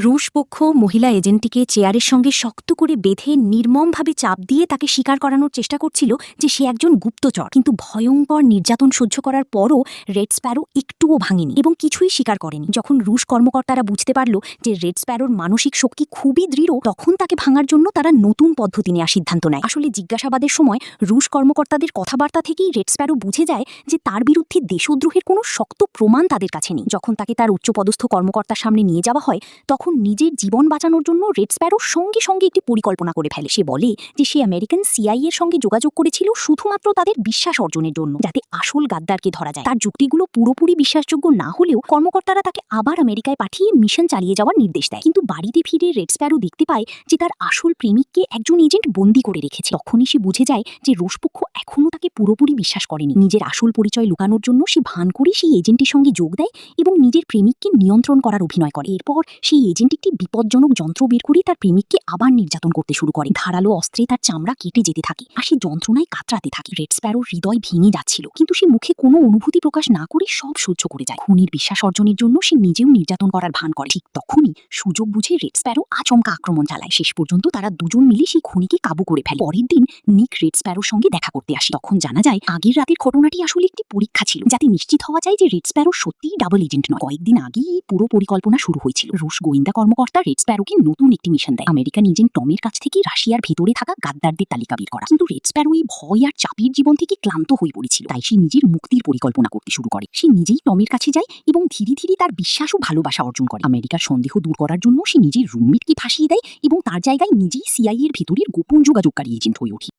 রুশ পক্ষ মহিলা এজেন্টটিকে চেয়ারের সঙ্গে শক্ত করে বেঁধে নির্মমভাবে চাপ দিয়ে তাকে স্বীকার করানোর চেষ্টা করছিল যে সে একজন গুপ্তচর। কিন্তু ভয়ঙ্কর নির্যাতন সহ্য করার পরও রেড স্প্যারো একটুও ভাঙেনি এবং কিছুই স্বীকার করেনি। যখন রুশ কর্মকর্তারা বুঝতে পারল যে রেড স্প্যারোর মানসিক শক্তি খুবই দৃঢ়, তখন তাকে ভাঙার জন্য তারা নতুন পদ্ধতি নেওয়ার সিদ্ধান্ত নেয়। আসলে জিজ্ঞাসাবাদের সময় রুশ কর্মকর্তাদের কথাবার্তা থেকেই রেড স্প্যারো বুঝে যায় যে তার বিরুদ্ধে দেশদ্রোহের কোনো শক্ত প্রমাণ তাদের কাছে নেই। যখন তাকে তার উচ্চপদস্থ কর্মকর্তার সামনে নিয়ে যাওয়া হয়, তখন নিজের জীবন বাঁচানোর জন্য রেড স্প্যারো সঙ্গে সঙ্গে একটি পরিকল্পনা করে ফেলে। সে বলে যে সে আমেরিকান সিআইএ এর সঙ্গে যোগাযোগ করেছিল শুধুমাত্র তাদের বিশ্বাস অর্জনের জন্য, যাতে আসল গাদ্দারকে ধরা যায়। তার যুক্তিগুলো পুরোপুরি বিশ্বাসযোগ্য না হলেও কর্মকর্তারা তাকে আবার আমেরিকায় পাঠিয়ে মিশন চালিয়ে যাওয়ার নির্দেশ দেয়। কিন্তু বাড়িতে ফিরে রেড স্প্যারো দেখতে পায় যে তার আসল প্রেমিককে একজন এজেন্ট বন্দী করে রেখেছে। তখনই সে বুঝে যায় যে রুশপক্ষ এখনও তাকে পুরোপুরি বিশ্বাস করেনি। নিজের আসল পরিচয় লুকানোর জন্য সে ভান করে সেই এজেন্টের সঙ্গে যোগ দেয় এবং নিজের প্রেমিককে নিয়ন্ত্রণ করার অভিনয় করে। এরপর সেই এজেন্ট একটি বিপজ্জনক যন্ত্র বের করে তার প্রেমিককে আবার নির্যাতন করতে শুরু করে। ধারালো অস্ত্রে তার চামড়া কেটে যেতে থাকে আর সে যন্ত্রণায় কাতরাতে থাকে। রেড স্প্যারোর হৃদয় ভেঙে যাচ্ছিল, কিন্তু সে মুখে কোনো অনুভূতি প্রকাশ না করে সব সহ্য করে যায়। খুনির বিশ্বাস অর্জনের জন্য সে নিজেও নির্যাতন করার ভান করে। ঠিক তখনই সুযোগ বুঝে রেড স্প্যারো আচমকা আক্রমণ চালায়। শেষ পর্যন্ত তারা দুজন মিলে সেই খুনিকে কাবু করে ফেলে। পরের দিন নিক রেড স্প্যারোর সঙ্গে দেখা করতে আসে। তখন জানা যায় আগের রাতের ঘটনাটি আসলে একটি পরীক্ষা ছিল, যাতে নিশ্চিত হওয়া যায় যে রেড স্প্যারো সত্যিই ডাবল এজেন্ট নয়। কয়েকদিন আগেই এই পুরো পরিকল্পনা শুরু হয়েছিল। রুশ গোয়েন্দা কর্মকর্তা রেড স্প্যারোকে নতুন একটি মিশন দেয়, আমেরিকান এজেন্ট টমের কাছ থেকে রাশিয়ার ভেতরে থাকা গাদ্দারদের তালিকা বের করা। কিন্তু রেড স্প্যারো এই ভয় আর চাপের জীবন থেকে ক্লান্ত হয়ে পড়েছিল, তাই সে নিজের মুক্তির পরিকল্পনা করতে শুরু করে। সে নিজেই টমের কাছে যায় এবং ধীরে ধীরে তার বিশ্বাস ও ভালোবাসা অর্জন করে। আমেরিকার সন্দেহ দূর করার জন্য সে নিজের রুমমেটকে ফাঁসিয়ে দেয় এবং তার জায়গায় নিজেই সিআইএ এর ভেতরের গোপন যোগাযোগকারী এজেন্ট হয়ে ওঠে।